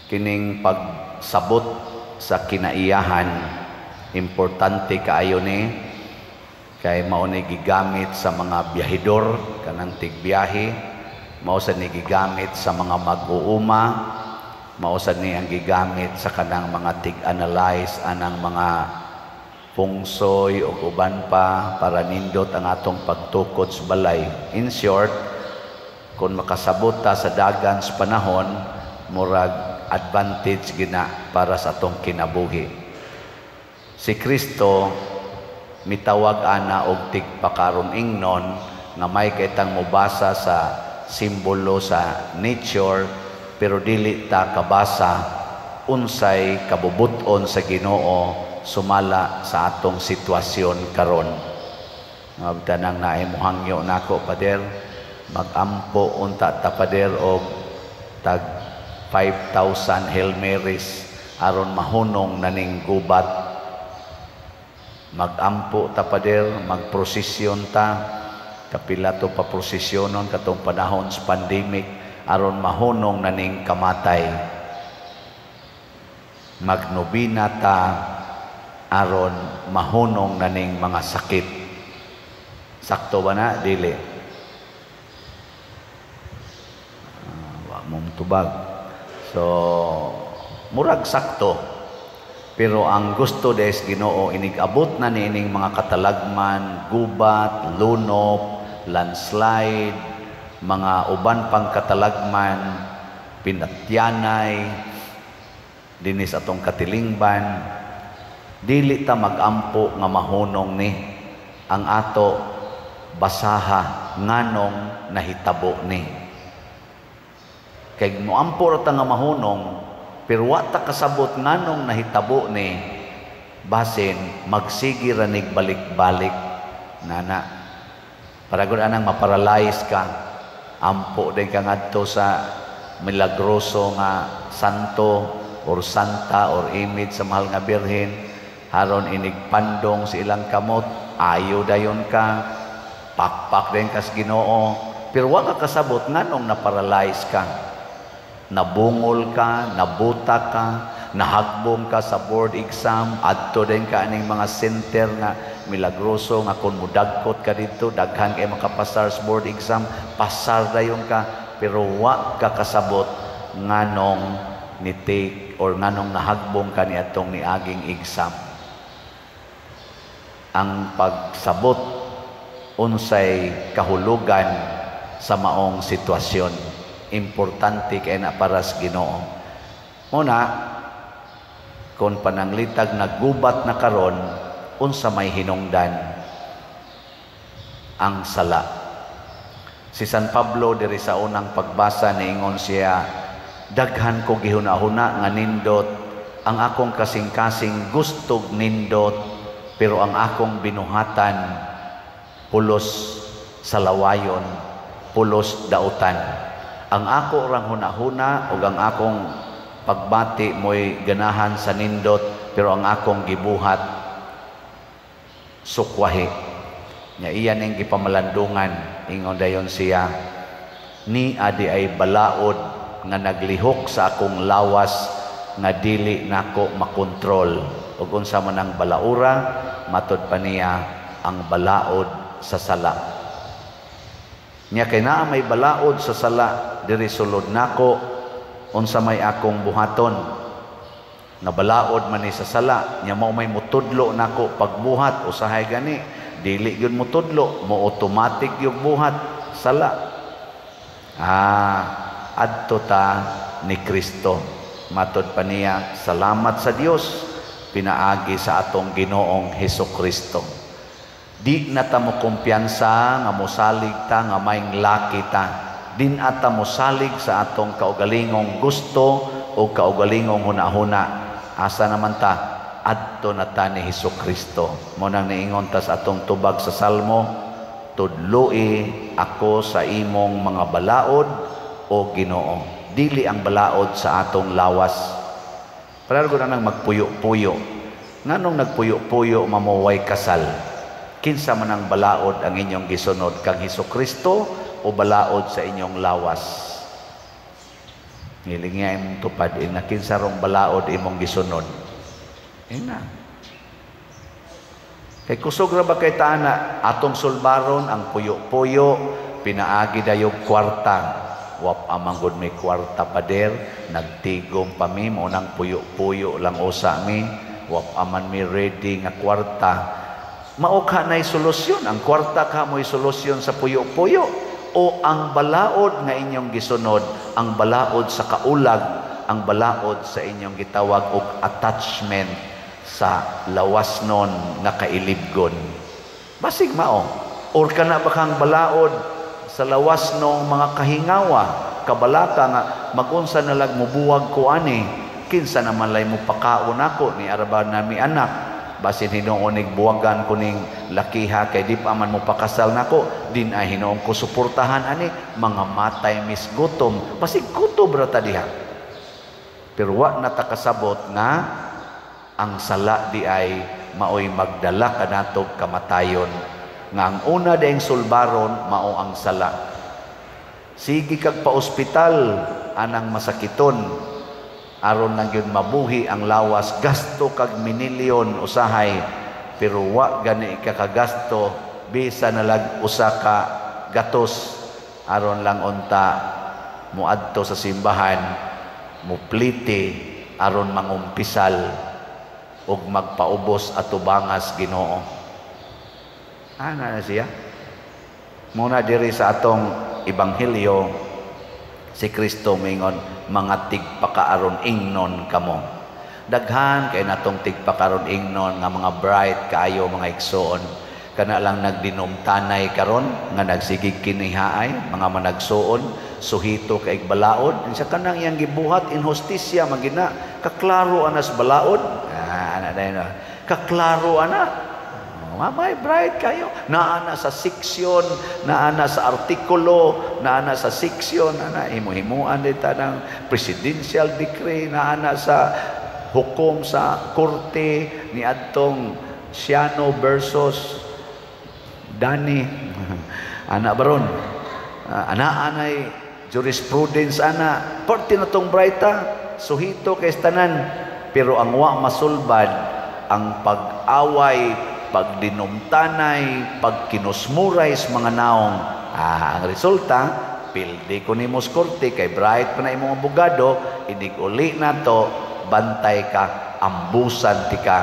kining pagsabot sa kinaiyahan importante kaayo ni kay mao ni gigamit sa mga biyahidor kanang tigbiyahe, mao sa ni gigamit sa mga mag-uuma, mao sa ni ang gigamit sa kanang mga tig-analyze anang mga pungsoy o uban pa para nindot ang atong pagtukod sa balay. In short, kung makasabot ta sa dagan sa panahon, murag advantage gina para sa atong kinabuhi. Si Kristo mitawag ana og tigpakaron ingnon nga may kaitang mobasa sa simbolo sa nature, pero dili ta kabasa unsay kabubuton sa Ginoo sumala sa atong sitwasyon karon. Tanang naay muhangyo nako pader, magampo unta ta pader og tag 5,000 Hail Marys aron mahunong naning gubat. Magampo ta pader, magprosesyon ta, kapila to pa prosesyonon katong panahon sa pandemic aron mahunong naning kamatay. Magnobina ta aron mahunong naning mga sakit. Sakto ba na? Dili. Wa mong tubag. So, murag sakto. Pero ang gusto des Ginoo inigabot na nining mga katalagman, gubat, lunop, landslide, mga uban pang katalagman, pinatyanay, dinis atong katilingban. Dili ta magampo nga mahunong ni ang ato basaha nganong nahitabo ni. Kay moampo ra ta nga mahunong pero wa ta kasabot nganong nahitabo ni, basin magsigi ra nig balik-balik nana. Para gud anang maparalyze ka, ampo din ka ngadto sa milagroso nga santo or santa or image sa mahal nga birhen, haron inigpandong sa ilang kamot, ayo dayon ka, pakpak din ka sa Ginoo, pero wa ka kasabot nganong na-paralyze ka, nabungol ka, nabuta ka, nahagbong ka sa board exam, adto din ka aning mga center nga milagroso nga kung mudagkot ka dito, daghan kay makapasar sa board exam, pasar dayon ka, pero wa ka kasabot nganong ni-take or nganong nahagbong ka ni atong niaging exam. Ang pagsabot unsay kahulugan sa maong sitwasyon importante kay na para sa Ginoo. Una, kung pananglitag naggubat na karon, unsa may hinungdan ang sala. Si San Pablo diri sa unang pagbasa niingon siya, daghan ko gihuna-huna nga nindot, ang akong kasing-kasing gustog nindot, pero ang akong binuhatan pulos salawayon, pulos dautan. Ang ako rang huna-huna ug ang akong pagbati mo'y ganahan sa nindot, pero ang akong gibuhat sukwahi. Nya iyan ang gipamalandungan, ingon dayon siya, ni adi ay balaod nga naglihok sa akong lawas nga dili nako makontrol. Ug unsa man ang balaura, matud pa niya ang balaod sa sala. Nya kay naa may balaod sa sala diri sulod nako, unsa may akong buhaton na balaod man ni sa sala, nya mao may mutudlo nako pagbuhat usahay gani, dili gyud mutudlo, mo automatic yung buhat sala. Adto ta ni Kristo, matud pa niya, salamat sa Dios pinaagi sa atong Ginoong Hesukristo. Di na ta mo kumpiyansa nga mosalig ta nga may laki ta. Din ata mosalig sa atong kaugalingong gusto o kaugalingong hunahuna. Asa naman ta? Adto na ta ni Hesukristo. Mo nang niingon ta sa atong tubag sa Salmo, tudloi ako sa imong mga balaod o Ginoo. Dili ang balaod sa atong lawas. Para ko na nang magpuyo-puyo. Nganong nagpuyo-puyo mamuway kasal? Kinsa man ang balaod ang inyong gisunod, kang Hesukristo o balaod sa inyong lawas? Hiling nga imong tupad, inakinsarong balaod imong gisunod. Ina. Kay kusog ra ba kay taana, atong sulbaron ang puyo-puyo, pinaagi dayog kwarta. Wap amanggod may kwarta pader, nagtigom pa mi, maunang puyo-puyo lang usa mi, wap aman mi ready nga kwarta. Maukha na'y solusyon, ang kwarta ka mo'y solusyon sa puyo-puyo. O ang balaod nga inyong gisunod, ang balaod sa kaulag, ang balaod sa inyong gitawag og attachment sa lawas nun nga kailibgon. Basig mao. Or kana ba kang balaod sa lawas nung mga kahingawa, kabalaka nga magunsa na lang mubuwag ko ani, kinsa naman lay mo pakaon ako ni araba nami anak. Basin hinoon buwagan ko ning lakiha kay di pa man mo pakasal nako, din ay hinoon ko suportahan ani mga matay misgutom. Basig kutob ra ta diha. Pero wa na takasabot nga ang sala di ay maoy magdala kanatog kamatayon. Nga ang una daing sulbaron mao ang sala. Sige kag pa ospital anang masakiton, aron lang yun mabuhi ang lawas, gasto kag minilyon usahay, pero wa gani kakagasto, bisa na lag usa ka gatos, aron lang unta muadto sa simbahan, mupliti, aron mangumpisal og magpaubos at tubangas Ginoo. Ana na siya? Muna diri sa atong ebanghelyo, si Kristo mingon, mga tigpakaaron ingnon kamo. Daghan kay natong tigpakaron ingnon nga mga bright kaayo mga igsoon. Kana lang nagdinumtanay karon nga nagsigig kinihaay, mga managsuon, suhito kay balaod. Sa kanang iyang gibuhat inhustisya magina, kaklaro anas balaod. Ana dayon. Kaklaro ana. May bright kayo. Naana sa seksyon, naana sa artikulo, naana sa seksyon, naana himu-himuan dito ng presidential decree, naana sa hukom sa korte ni adtong Siano versus Dani. Ana baron. Ana-anay jurisprudence ana. Porti na tong brighta, suhito kay tanan. Pero ang wa masulbad ang pag-away, pagdinumtanay, pagkinusmuray sa mga naong. Ang resulta, pildi ko ni Moskorte, kay bright pa na imong abogado, inig-uli na to, bantay ka, ambusan ti ka.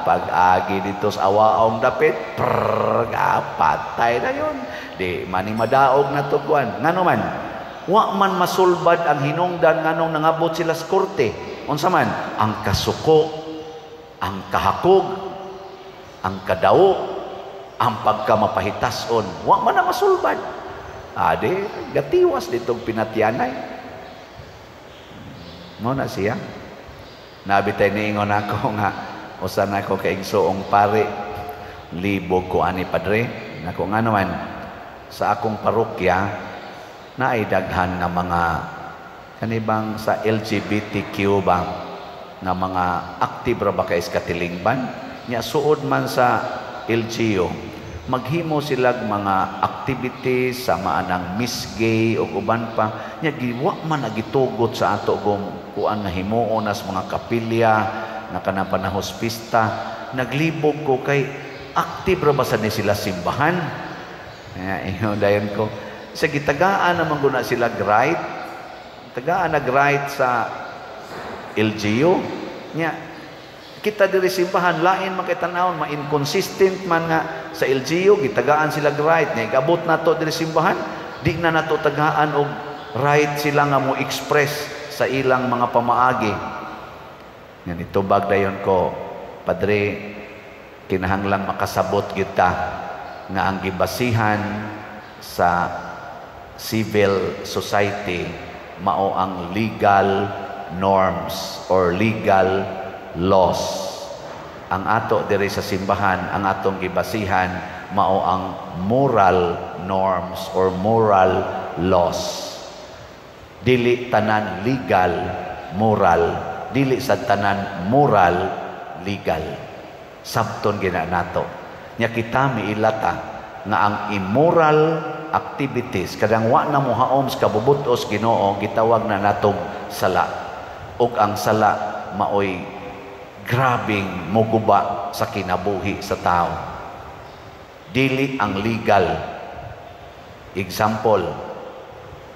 Pag-agi dito sa awaong dapit, patay na yun. Di manimadaog na to kuan. Nga naman, wa man masulbad ang hinungdan nga nung nangabot sila sa korte. Unsa man, ang kasuko, ang kahakog, ang kadawo, ang pagkamapahitason, wa man na masulbad. Ade, gatiwas ditong pinatyanay. Mo na siya. Nabitay niingon ako nga, usan ako kaigsoong pare, libog ko ani padre. Nako nga naman, sa akong parokya, naidaghan nga mga, kanibang sa LGBTQ ba, nga mga active ra ba kay katilingban? Nya suod man sa LGU, maghimo silag mga activities sa maanang Miss Gay o uban pa. Nya giwa man nagitugot sa ato gong kuan nga himuon as mga kapilya nga kanang panahospista. Naglibog ko kay active ra ba sa ni sila simbahan? Ingon dayon ko sa gitagaan naman guna sila right. Tagaan nag-right sa LGU. Nya kita diri simbahan lain makitanaon, ma-inconsistent man nga sa LGU gitagaan sila right nya gabot nato diri simbahan, di na nato tagaan og right sila nga mo express sa ilang mga pamaagi. Yan itubag dayon ko, padre, kinahanglang makasabot kita nga ang gibasihan sa civil society mao ang legal norms or legal laws. Ang ato diri sa simbahan, ang atong gibasihan mao ang moral norms or moral laws. Dili tanan legal, moral. Dili sa tanan moral, legal. Sabton gina nato. Nya kita miilata nga ang immoral activities kadang wa na mo haom sa kabubutos Ginoo gitawag na natong sala. Ug ang sala maoy grabing moguba sa kinabuhi sa tao. Dili ang legal. Example,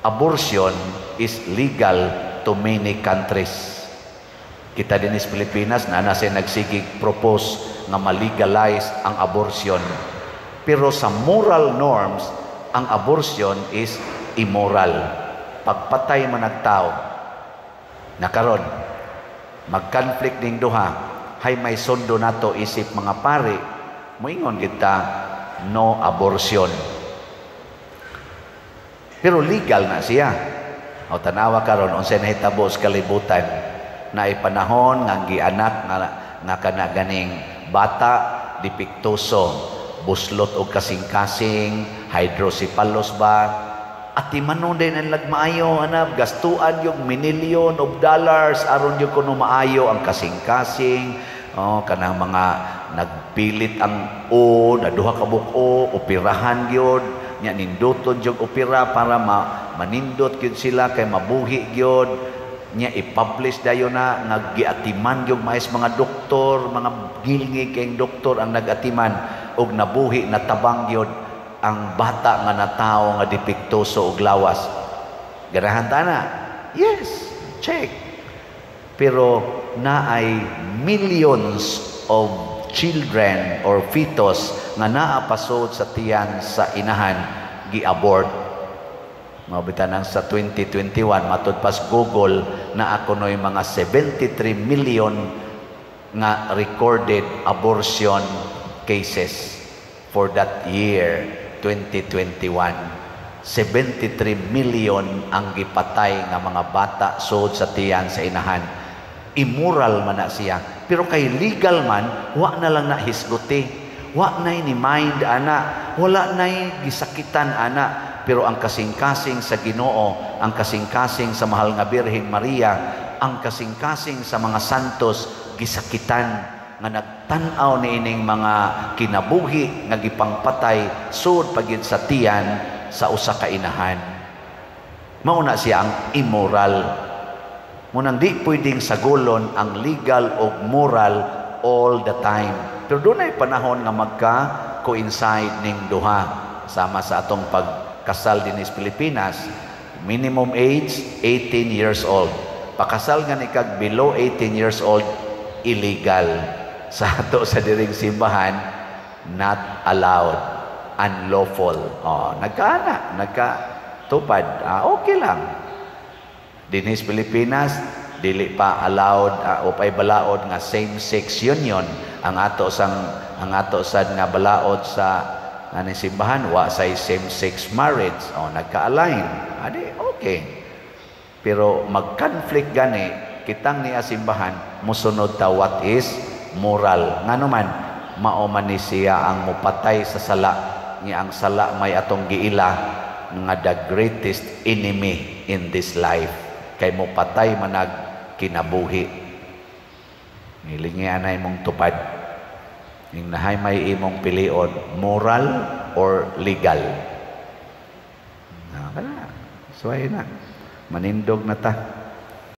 abortion is legal to many countries. Kita din sa Pilipinas na nasa nagsigig propose na ma-legalize ang abortion. Pero sa moral norms, ang abortion is immoral. Pagpatay man ang tao. Nakaron, mag-conflict ning duha, hay may sundo nato isip mga pari, moingon kita, no abortion. Pero legal na siya. O tanawa karon unsay nahitabo sa kalibutan na ipanahon nga gianak nga kana ganing bata dipiktuso, buslot og kasing-kasing, hydrocephalus ba, at timanon din ang lagmaayo, anab, gastuan yung minilyon of dollars, aron yung kuno maayo ang kasing-kasing, kanang mga nagpilit ang na duha ka buko, operahan yun, nya ninduton yung opera para manindot yun sila, kay mabuhi yun, nya i-publish dayon na, nag-giatiman yung mga doktor, mga gilngi kayong doktor ang nag-atiman, og nabuhi, natabang yun, ang bata nga natao nga dipiktuso og lawas. Ganahan ta na? Yes, check. Pero naay millions of children or fetus nga naapasod sa tiyan sa inahan gi-abort. Mabitan sa 2021 matud pas Google na ako noy mga 73 million nga recorded abortion cases for that year 2021. 73 million ang gipatay nga mga bata sud sa tiyan sa inahan. Immoral man na siya. Pero kay legal man, wa na lang na hisguti. Wa na ni mind ana, wala na gisakitan ana. Pero ang kasing-kasing sa Ginoo, ang kasing-kasing sa mahal nga Birhen Maria, ang kasing-kasing sa mga santos gisakitan nga nagtan-aw niining mga kinabuhi nga gipangpatay sud pagid sa tiyan sa usa ka inahan. Mao na siya ang immoral. Munang di pwedeng sagulon ang legal o moral all the time. Pero doon ay panahon nga magka-coincide ning duha sama sa atong pagkasal din sa Pilipinas. Minimum age 18 years old. Pakasal nga ni kag below 18 years old illegal. Sa ato sa diring simbahan, not allowed, unlawful. Nagkatupad. Okay lang. Dinis Pilipinas, dili pa allowed o pay balaod nga same-sex union. Ang ato sad nga balaod sa simbahan, wa say same-sex marriage. Nagka-align. Adi, okay. Pero mag-conflict gani, kitang niya simbahan, musunod ta what is moral. Nga naman, mauman ni siya ang mupatay sa sala. Niya ang sala may atong giila nga the greatest enemy in this life. Kay mupatay manag kinabuhi. Nilingi anay mong tupad. Yung nahay may imong pilion, moral or legal. So ayun na. Manindog na ta.